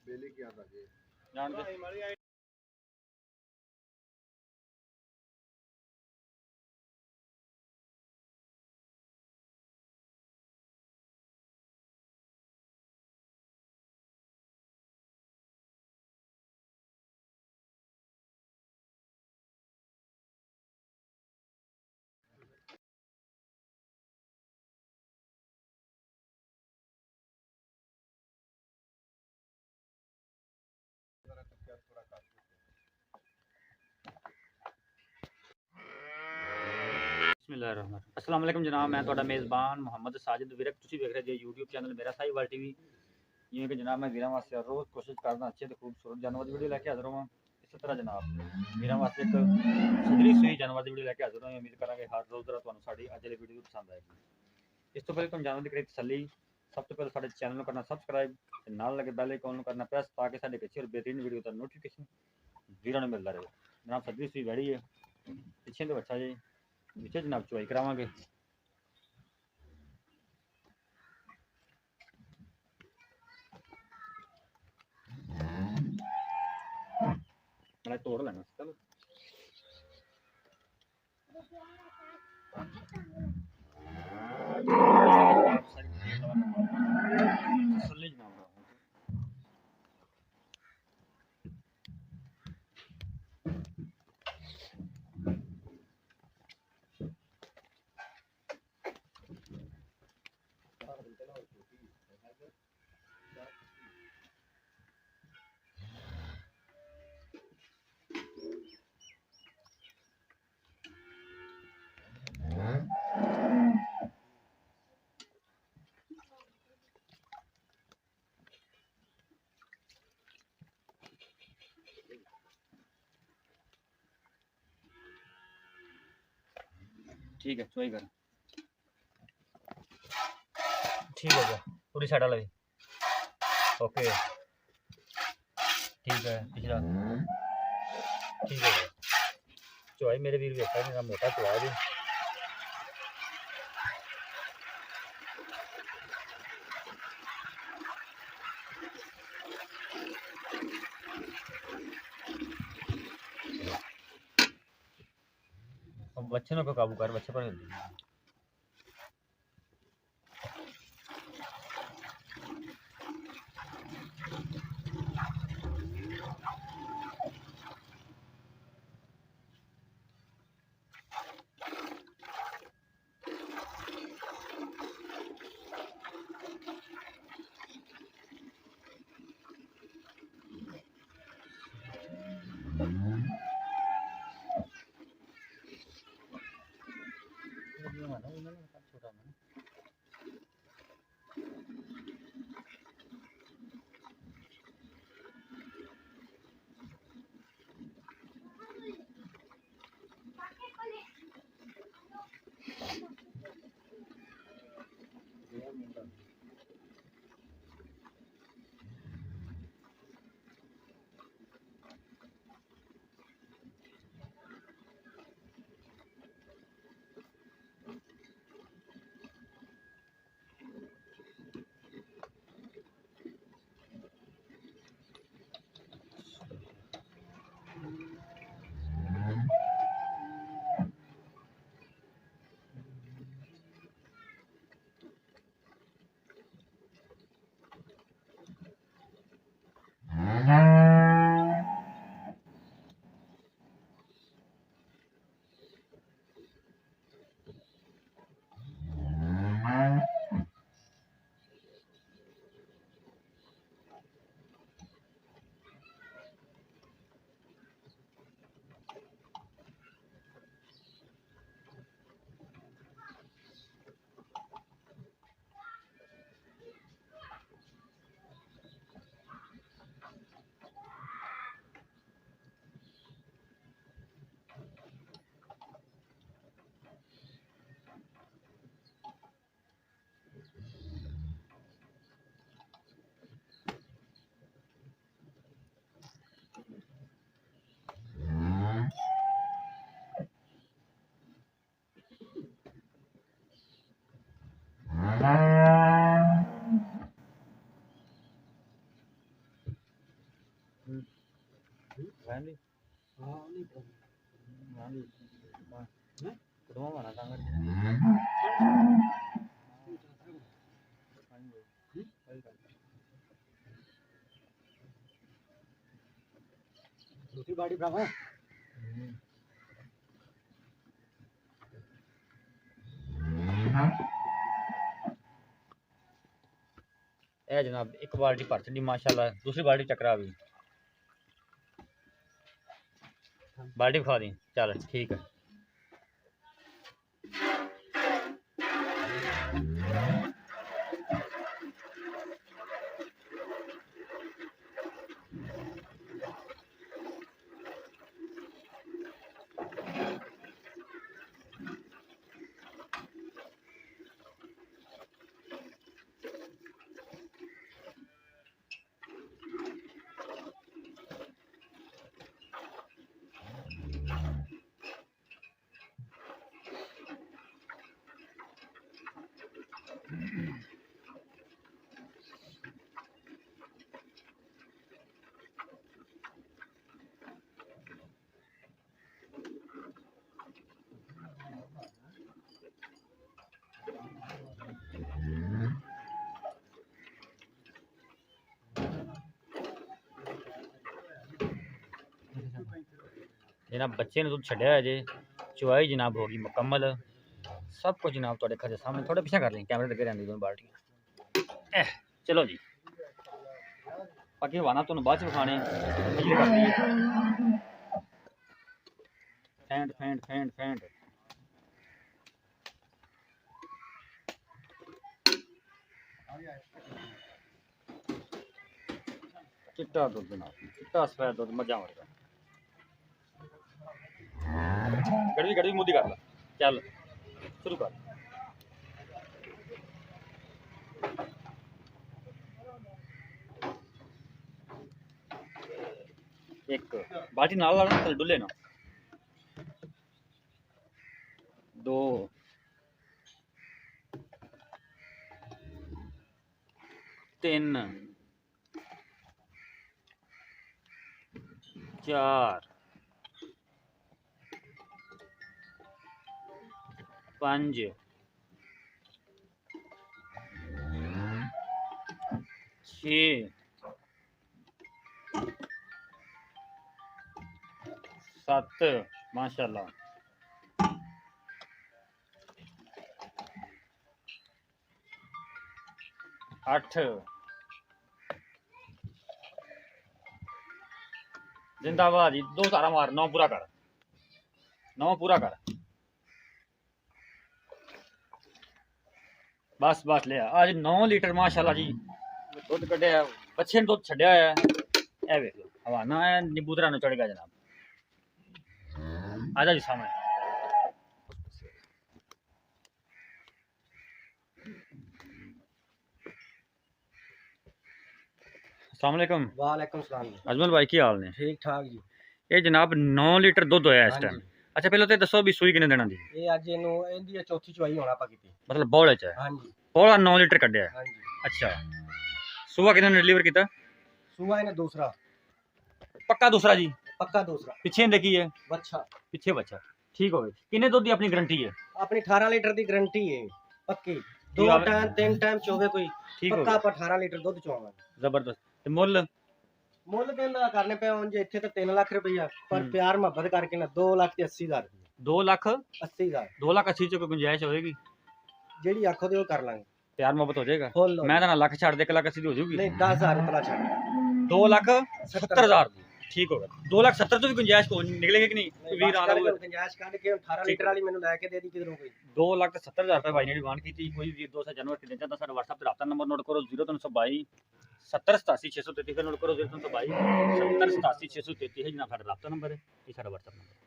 बेली क्या था जी जान दे अस्सलाम वालेकुम जनाब, मैं ਤੁਹਾਡਾ ਮੇਜ਼ਬਾਨ ਮੁਹੰਮਦ ਸਾजिद ਵਿਰਕ। ਤੁਸੀਂ ਵੇਖ ਰਹੇ ਜੇ YouTube ਚੈਨਲ ਮੇਰਾ ਸਾਈਵਾਲ ਟੀਵੀ। ਜਿਵੇਂ ਕਿ ਜਨਾਬ ਮੈਂ ਵੀਰਾਂ ਵਾਸਤੇ ਰੋਜ਼ ਕੋਸ਼ਿਸ਼ ਕਰਦਾ ਅੱਛੇ ਤੇ ਖੂਬਸੂਰਤ ਜਾਨਵਰ ਦੀ ਵੀਡੀਓ ਲੈ ਕੇ ਹਾਜ਼ਰ ਹਾਂ। ਇਸੇ ਤਰ੍ਹਾਂ ਜਨਾਬ ਵੀਰਾਂ ਵਾਸਤੇ ਇੱਕ ਸਜਰੀ ਸੂਈ ਜਾਨਵਰ ਦੀ ਵੀਡੀਓ ਲੈ ਕੇ ਹਾਜ਼ਰ ਹਾਂ। ਉਮੀਦ ਕਰਾਂਗੇ ਹਰ ਰੋਜ਼ ਤਰ੍ਹਾਂ ਤੁਹਾਨੂੰ ਸਾਡੀ ਅੱਜ ਵਾਲੀ ਵੀਡੀਓ ਪਸੰਦ ਆਏਗੀ। ਇਸ ਤੋਂ ਪਹਿਲੇ ਤੁਹਾਨੂੰ ਜਾਨਵਰ ਦੀ ਕਰੀ ਤਸੱਲੀ, ਸਭ ਤੋਂ ਪਹਿਲਾਂ ਸਾਡੇ ਚੈਨਲ ਨੂੰ ਕਰਨਾ ਸਬਸਕ੍ਰਾਈਬ ਤੇ ਨਾਲ ਲੱਗੇ ਬੈਲ ਆਈਕਨ ਨੂੰ ਕਰਨਾ ਪ੍ਰੈਸ ਤਾਂ ਕਿ ਸਾਡੇ ਪਿੱਛੇ ਹੋਰ ਬਿਹਤਰੀਨ ਵੀਡੀਓ ਦਾ ਨੋਟੀਫਿਕੇਸ਼ਨ ਵੀਰਾਂ ਨੂੰ ਮਿਲਦਾ ਰਹੇ। ਜਨਾਬ ਸਜਰੀ ਸੂਈ ਵੜੀ ਹੈ, ਪਿੱਛੇ ਤੋਂ ਬੱਚਾ ਜੀ नीचे जनाब चुवाई करावांगे। तोड़ लेना चलो ठीक है चुवाई कर ठीक है जी पूरी साइड वाला भी ओके ठीक है पिछला ठीक है चुवाई मेरे वीर देखा मेरा मोटा चुवा भी बच्चे को काबू कर बच्चे पर बाड़ी भरावा ए जनाब एक बाल्टी भर छड़ी माशाल्लाह, दूसरी बाल्टी चकरा भी बाल्टी खा दी। चल ठीक है। जनाब बच्चे ने दुध छड़िया जे, चुवाई जनाब होगी मुकम्मल, सब कुछ जनाब थोड़े घर सामने। थोड़े पीछे कर लें, कैमरे लगे रहती दोनों बाल्टियाँ। चलो जी बाकी वाना तो बाद च खाने फेंट फेंट फेंट फेंट चिट्टा दुध जनाब, चिट्टा सफेद दुध मजा वर्गा। गड़वी गड़वी मुद्दी कर ला। चल शुरू कर। एक बाल्टी नाल लाना चल डुले ना। दो तीन चार पांच छः सत्त माशाल्लाह, अठ जिंदाबाद जी। दो तारा मार, 9 पूरा कर, 9 पूरा कर। बस बस ले आज 9 लीटर माशाल्लाह जी दुध कढ़िया। बच्चे ने दुध छड़िया है, ए वेख लो हवाना है, नींबूदरा ने चढ़ गया जनाब। आजा जी सामने। अस्सलाम वालेकुम। वालेकुम सलाम जी। अजमल भाई की हाल ने? ठीक ठाक जी। ये जनाब 9 लीटर दुध होया इस टाइम। अच्छा पहले तो दसो भी सूई किने देना दी? ये अज इनू इंदी चौथी चवाई होना पा कीती। मतलब बौले च है? हां जी। बौला 9 लीटर कढ़िया। हां जी। अच्छा सुबह किने डिलीवर कीता? सुबह इने दूसरा। पक्का दूसरा जी? पक्का दूसरा। पीछे देखी है बच्चा? पीछे बच्चा। ठीक हो गई। किने दुध दी अपनी गारंटी है? अपनी 18 लीटर दी गारंटी है पक्की। ठीक दो है। टाइम तीन टाइम चोवे कोई ठीक हो पक्का गया। आप 18 लीटर दूध चोवा। जबरदस्त। ते मुੱਲ मुੱਲ ਤੇ ਇਹਦਾ ਕਰਨੇ ਪਿਆ ਉਂਝ ਇੱਥੇ ਤਾਂ 3 ਲੱਖ ਰੁਪਈਆ ਪਰ ਪਿਆਰ ਮੁਹੱਬਤ ਕਰਕੇ ਨਾ 2,80,000 ਰੁਪਈਆ। 2 ਲੱਖ 80,000 2 ਲੱਖ 80 ਚ ਕੋਈ ਗੁੰਜਾਇਸ਼ ਹੋਏਗੀ? ਜਿਹੜੀ ਆਖੋ ਤੇ ਉਹ ਕਰ ਲਾਂਗੇ। प्यार मोहब्बत हो जाएगा। ਫੁੱਲ मैं तो ना लख छाड़ दे 1 लाख 80 हो जाएगी। ਨਹੀਂ 10,000 ਇਤਲਾ ਛੱਡ 2 लाख 70,000 ठीक होगा। 2 लाख 70 तो भी गुंजाइश को निकलेगी कि नहीं? वीर आला बोल ਗੁੰਜਾਇਸ਼ ਕੱਢ ਕੇ 18 ਲੀਟਰ ਵਾਲੀ ਮੈਨੂੰ ਲੈ ਕੇ ਦੇ ਦੀ ਕਿਧਰੋਂ ਕੋਈ। 2 लाख 70,000 रुपए भाई ने डिमांड की थी। कोई वीर 2 जनवरी के दिन चाहता साडा WhatsApp पे राब्ता नंबर नोट करो 0322 70 87 633 नोट करो 0322 70 87 633 है जना साडा राब्ता नंबर है, ये साडा WhatsApp नंबर।